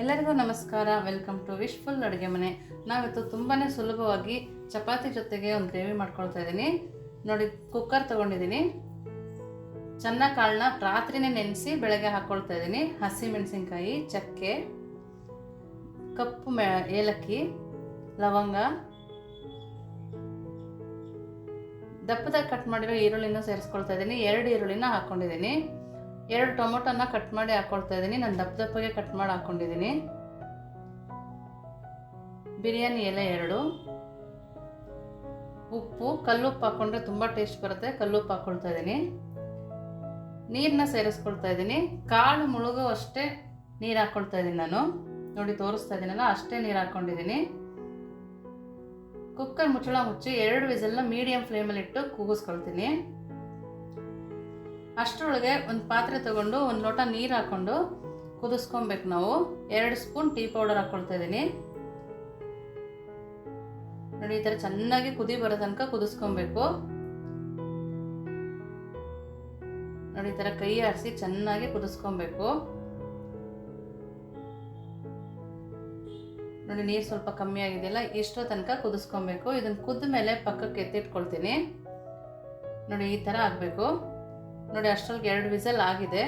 ಎಲ್ಲರಿಗೂ ನಮಸ್ಕಾರ. Welcome to wishful ಅಡುಗೆ ಮನೆ. ನಾವಿತ್ತು ತುಂಬಾ ಸುಲಭವಾಗಿ ಚಪಾತಿ ಜೊತೆಗೆ ಒಂದು ಗ್ರೇವಿ ಮಾಡ್ಕೊಳ್ತಾ ಇದ್ದೀನಿ. ನೋಡಿ, ಕುಕ್ಕರ್ ತೊಗೊಂಡಿದ್ದೀನಿ. ಚೆನ್ನಾಗಿ ಕಾಳನ್ನ ರಾತ್ರಿನೇ ನೆನೆಸಿ ಬೆಳಗ್ಗೆ ಹಾಕ್ಕೊಳ್ತಾ ಇದ್ದೀನಿ. ಹಸಿ ಮೆಣಸಿನ್ಕಾಯಿ, ಚಕ್ಕೆ, ಕಪ್ಪು ಏಲಕ್ಕಿ, ಲವಂಗ, ದಪ್ಪದಾಗಿ ಕಟ್ ಮಾಡಿರೋ ಈರುಳ್ಳಿನ ಸೇರಿಸ್ಕೊಳ್ತಾ ಇದ್ದೀನಿ. 2 ಈರುಳ್ಳಿನ ಹಾಕ್ಕೊಂಡಿದ್ದೀನಿ. 2 ಟೊಮೊಟೊನ ಕಟ್ ಮಾಡಿ ಹಾಕ್ಕೊಳ್ತಾ ಇದ್ದೀನಿ. ನಾನು ದಪ್ಪಗೆ ಕಟ್ ಮಾಡಿ ಹಾಕ್ಕೊಂಡಿದ್ದೀನಿ. ಬಿರಿಯಾನಿ ಎಲೆ 2, ಉಪ್ಪು, ಕಲ್ಲುಪ್ಪು ಹಾಕ್ಕೊಂಡ್ರೆ ತುಂಬ ಟೇಸ್ಟ್ ಬರುತ್ತೆ. ಕಲ್ಲುಪ್ಪು ಹಾಕ್ಕೊಳ್ತಾ ಇದ್ದೀನಿ. ನೀರನ್ನ ಸೇರಿಸ್ಕೊಳ್ತಾ ಇದ್ದೀನಿ. ಕಾಳು ಮುಳುಗೋ ಅಷ್ಟೇ ನೀರು ಹಾಕ್ಕೊಳ್ತಾ ಇದ್ದೀನಿ. ನಾನು ನೋಡಿ ತೋರಿಸ್ತಾ ಇದ್ದೀನಲ್ಲ, ಅಷ್ಟೇ ನೀರು ಹಾಕ್ಕೊಂಡಿದ್ದೀನಿ. ಕುಕ್ಕರ್ ಮುಚ್ಚಳ ಮುಚ್ಚಿ 2 ವಿಸಲ್ನ ಮೀಡಿಯಂ ಫ್ಲೇಮಲ್ಲಿ ಇಟ್ಟು ಕೂಗಿಸ್ಕೊಳ್ತೀನಿ. ಅಷ್ಟರೊಳಗೆ ಒಂದು ಪಾತ್ರೆ ತಗೊಂಡು 1 ಲೋಟ ನೀರು ಹಾಕ್ಕೊಂಡು ಕುದಿಸ್ಕೊಬೇಕು. ನಾವು 2 ಸ್ಪೂನ್ ಟೀ ಪೌಡರ್ ಹಾಕ್ಕೊಳ್ತಾ ಇದ್ದೀನಿ. ನೋಡಿ, ಈ ಥರ ಚೆನ್ನಾಗಿ ಕುದಿ ಬರೋ ತನಕ ಕುದಿಸ್ಕೊಬೇಕು. ನೋಡಿ, ಈ ಥರ ಕೈ ಆಡಿಸಿ ಚೆನ್ನಾಗಿ ಕುದಿಸ್ಕೊಬೇಕು. ನೋಡಿ, ನೀರು ಸ್ವಲ್ಪ ಕಮ್ಮಿ ಆಗಿದೆಯಲ್ಲ, ಇಷ್ಟೋ ತನಕ ಕುದಿಸ್ಕೊಬೇಕು. ಇದನ್ನು ಕುದ್ದ ಮೇಲೆ ಪಕ್ಕಕ್ಕೆ ಎತ್ತಿಟ್ಕೊಳ್ತೀನಿ. ನೋಡಿ, ಈ ಥರ ಆಗಬೇಕು. ನೋಡಿ, ಅಷ್ಟರಲ್ಲಿ 2 ವಿಸಲ್ ಆಗಿದೆ.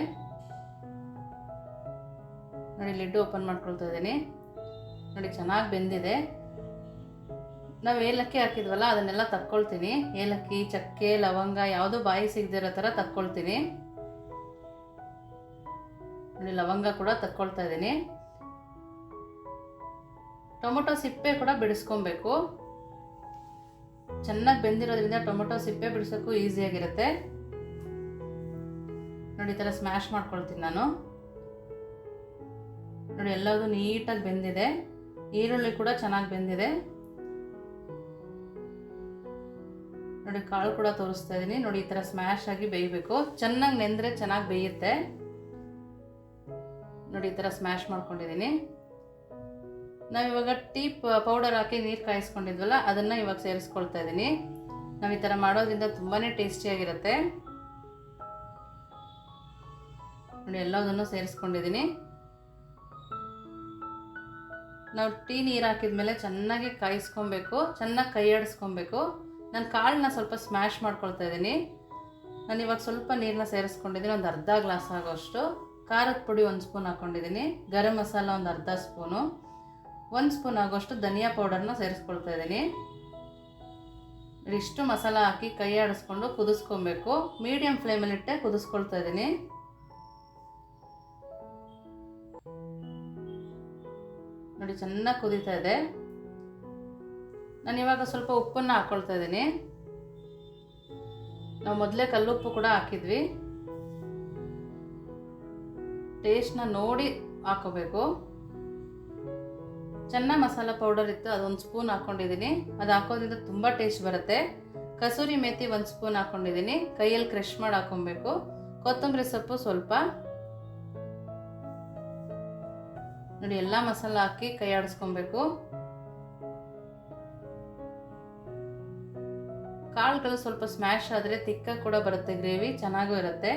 ನೋಡಿ, ಲಿಡ್ ಓಪನ್ ಮಾಡ್ಕೊಳ್ತಾ ಇದ್ದೀನಿ. ನೋಡಿ, ಚೆನ್ನಾಗಿ ಬೆಂದಿದೆ. ನಾವು ಏಲಕ್ಕಿ ಹಾಕಿದ್ವಲ್ಲ, ಅದನ್ನೆಲ್ಲ ತಕ್ಕೊಳ್ತೀನಿ. ಏಲಕ್ಕಿ, ಚಕ್ಕೆ, ಲವಂಗ ಯಾವುದು ಬಾಯಿ ಸಿಗದಿರೋ ಥರ ತಕ್ಕೊಳ್ತೀನಿ. ನೋಡಿ, ಲವಂಗ ಕೂಡ ತಕ್ಕೊಳ್ತಾ ಇದ್ದೀನಿ. ಟೊಮೊಟೊ ಸಿಪ್ಪೆ ಕೂಡ ಬಿಡಿಸ್ಕೊಬೇಕು. ಚೆನ್ನಾಗಿ ಬೆಂದಿರೋದ್ರಿಂದ ಟೊಮೊಟೊ ಸಿಪ್ಪೆ ಬಿಡಿಸೋಕ್ಕೂ ಈಸಿಯಾಗಿರುತ್ತೆ. ನೋಡಿ, ಈ ಥರ ಸ್ಮ್ಯಾಶ್ ಮಾಡ್ಕೊಳ್ತೀನಿ ನಾನು. ನೋಡಿ, ಎಲ್ಲದೂ ನೀಟಾಗಿ ಬೆಂದಿದೆ. ಈರುಳ್ಳಿ ಕೂಡ ಚೆನ್ನಾಗಿ ಬೆಂದಿದೆ. ನೋಡಿ, ಕಾಳು ಕೂಡ ತೋರಿಸ್ತಾ ಇದ್ದೀನಿ. ನೋಡಿ, ಈ ಥರ ಸ್ಮ್ಯಾಶ್ ಆಗಿ ಬೇಯಬೇಕು. ಚೆನ್ನಾಗಿ ನೆಂದರೆ ಚೆನ್ನಾಗಿ ಬೇಯುತ್ತೆ. ನೋಡಿ, ಈ ಥರ ಸ್ಮ್ಯಾಶ್ ಮಾಡ್ಕೊಂಡಿದ್ದೀನಿ. ನಾವಿವಾಗ ಟೀ ಪೌಡರ್ ಹಾಕಿ ನೀರು ಕಾಯಿಸ್ಕೊಂಡಿದ್ವಲ್ಲ, ಅದನ್ನು ಇವಾಗ ಸೇರಿಸ್ಕೊಳ್ತಾ ಇದ್ದೀನಿ. ನಾವು ಈ ಥರ ಮಾಡೋದ್ರಿಂದ ತುಂಬಾ ಟೇಸ್ಟಿಯಾಗಿರುತ್ತೆ. ನೋಡಿ, ಎಲ್ಲದನ್ನು ಸೇರಿಸ್ಕೊಂಡಿದ್ದೀನಿ. ನಾವು ಟೀ ನೀರು ಹಾಕಿದ್ಮೇಲೆ ಚೆನ್ನಾಗಿ ಕಾಯಿಸ್ಕೊಬೇಕು, ಚೆನ್ನಾಗಿ ಕೈ ಆಡಿಸ್ಕೊಬೇಕು. ನಾನು ಕಾಳನ್ನ ಸ್ವಲ್ಪ ಸ್ಮ್ಯಾಶ್ ಮಾಡ್ಕೊಳ್ತಾ ಇದ್ದೀನಿ. ನಾನು ಇವಾಗ ಸ್ವಲ್ಪ ನೀರನ್ನ ಸೇರಿಸ್ಕೊಂಡಿದ್ದೀನಿ. ಒಂದು ಅರ್ಧ ಗ್ಲಾಸ್ ಆಗೋಷ್ಟು. ಖಾರದ ಪುಡಿ 1 ಸ್ಪೂನ್ ಹಾಕ್ಕೊಂಡಿದ್ದೀನಿ. ಗರಂ ಮಸಾಲ ಒಂದು ಅರ್ಧ ಸ್ಪೂನು. 1 ಸ್ಪೂನ್ ಆಗೋಷ್ಟು ಧನಿಯಾ ಪೌಡರ್ನ ಸೇರಿಸ್ಕೊಳ್ತಾ ಇದ್ದೀನಿ. ಇಷ್ಟು ಮಸಾಲ ಹಾಕಿ ಕೈ ಆಡಿಸ್ಕೊಂಡು ಕುದಿಸ್ಕೊಬೇಕು. ಮೀಡಿಯಂ ಫ್ಲೇಮಲ್ಲಿಟ್ಟೆ ಕುದಿಸ್ಕೊಳ್ತಾ ಇದ್ದೀನಿ. ನೋಡಿ, ಚೆನ್ನಾಗಿ ಕುದೀತಾ ಇದೆ. ನಾನು ಇವಾಗ ಸ್ವಲ್ಪ ಉಪ್ಪನ್ನು ಹಾಕ್ಕೊಳ್ತಾ ಇದ್ದೀನಿ. ನಾವು ಮೊದಲೇ ಕಲ್ಲುಪ್ಪು ಕೂಡ ಹಾಕಿದ್ವಿ. ಟೇಸ್ಟ್ನ ನೋಡಿ ಹಾಕೋಬೇಕು. ಚೆನ್ನಾಗಿ ಮಸಾಲ ಪೌಡರ್ ಇತ್ತು, ಅದು 1 ಸ್ಪೂನ್ ಹಾಕ್ಕೊಂಡಿದ್ದೀನಿ. ಅದು ಹಾಕೋದ್ರಿಂದ ತುಂಬ ಟೇಸ್ಟ್ ಬರುತ್ತೆ. ಕಸೂರಿ ಮೇಥಿ 1 ಸ್ಪೂನ್ ಹಾಕ್ಕೊಂಡಿದ್ದೀನಿ. ಕೈಯಲ್ಲಿ ಕ್ರಷ್ ಮಾಡಿ ಹಾಕೊಬೇಕು. ಕೊತ್ತಂಬರಿ ಸೊಪ್ಪು ಸ್ವಲ್ಪ. ನೋಡಿ, ಎಲ್ಲ ಮಸಾಲ ಹಾಕಿ ಕೈ ಆಡಿಸ್ಕೊಬೇಕು. ಕಾಳುಗಳು ಸ್ವಲ್ಪ ಸ್ಮ್ಯಾಶ್ ಆದರೆ ತಿಕ್ಕ ಕೂಡ ಬರುತ್ತೆ. ಗ್ರೇವಿ ಚೆನ್ನಾಗೂ ಇರುತ್ತೆ.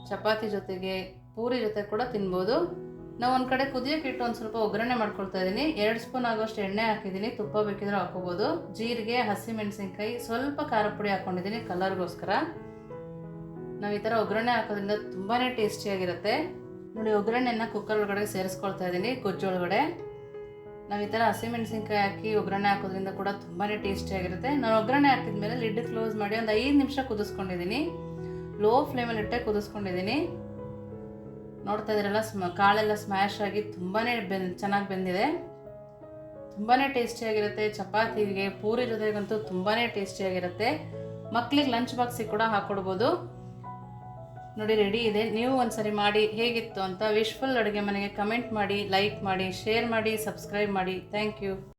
ಚಪಾತಿ ಜೊತೆಗೆ, ಪೂರಿ ಜೊತೆ ಕೂಡ ತಿನ್ಬೋದು. ನಾವು ಒಂದು ಕಡೆ ಕುದಿಯೋಕೆ ಇಟ್ಟು ಒಂದು ಸ್ವಲ್ಪ ಒಗ್ಗರಣೆ ಮಾಡ್ಕೊಳ್ತಾ ಇದ್ದೀನಿ. 2 ಸ್ಪೂನ್ ಆಗೋಷ್ಟು ಎಣ್ಣೆ ಹಾಕಿದ್ದೀನಿ. ತುಪ್ಪ ಬೇಕಿದ್ರೆ ಹಾಕೋಬೋದು. ಜೀರಿಗೆ, ಹಸಿ ಮೆಣಸಿನ್ಕಾಯಿ, ಸ್ವಲ್ಪ ಖಾರ ಪುಡಿ ಹಾಕ್ಕೊಂಡಿದ್ದೀನಿ ಕಲರ್ಗೋಸ್ಕರ. ನಾವು ಈ ಥರ ಒಗ್ಗರಣೆ ಹಾಕೋದ್ರಿಂದ ತುಂಬಾ ಟೇಸ್ಟಿಯಾಗಿರುತ್ತೆ. ನೋಡಿ, ಒಗ್ಗರಣೆನ ಕುಕ್ಕರ್ ಒಳಗಡೆ ಸೇರಿಸ್ಕೊಳ್ತಾ ಇದ್ದೀನಿ. ಗೊಜ್ಜೊಳಗಡೆ ನಾವು ಈ ಥರ ಹಸಿ ಮೆಣಸಿನ್ಕಾಯಿ ಹಾಕಿ ಒಗ್ಗರಣೆ ಹಾಕೋದ್ರಿಂದ ಕೂಡ ತುಂಬಾ ಟೇಸ್ಟಿಯಾಗಿರುತ್ತೆ. ನಾನು ಒಗ್ಗರಣೆ ಹಾಕಿದ್ಮೇಲೆ ಲಿಡ್ ಕ್ಲೋಸ್ ಮಾಡಿ ಒಂದು 5 ನಿಮಿಷ ಕುದಿಸ್ಕೊಂಡಿದ್ದೀನಿ. ಲೋ ಫ್ಲೇಮಲ್ಲಿ ಇಟ್ಟೆ ಕುದಿಸ್ಕೊಂಡಿದ್ದೀನಿ. ನೋಡ್ತಾ ಇದ್ದೀರಲ್ಲ, ಕಾಳೆಲ್ಲ ಸ್ಮ್ಯಾಶ್ ಆಗಿ ತುಂಬಾ ಚೆನ್ನಾಗಿ ಬೆಂದಿದೆ. ತುಂಬಾ ಟೇಸ್ಟಿಯಾಗಿರುತ್ತೆ. ಚಪಾತಿಗೆ, ಪೂರಿ ಜೊತೆಗಂತೂ ತುಂಬಾ ಟೇಸ್ಟಿಯಾಗಿರುತ್ತೆ. ಮಕ್ಕಳಿಗೆ ಲಂಚ್ ಬಾಕ್ಸಿಗೆ ಕೂಡ ಹಾಕ್ಕೊಡ್ಬೋದು. ನೋಡಿ, ರೆಡಿ ಇದೆ. ನೀವು ಒಂದ್ಸರಿ ಮಾಡಿ ಹೇಗಿತ್ತು ಅಂತ ವಿಶ್ಫುಲ್ ಅಡುಗೆ ಮನೆಗೆ ಕಮೆಂಟ್ ಮಾಡಿ, ಲೈಕ್ ಮಾಡಿ, ಶೇರ್ ಮಾಡಿ, ಸಬ್ಸ್ಕ್ರೈಬ್ ಮಾಡಿ. Thank you.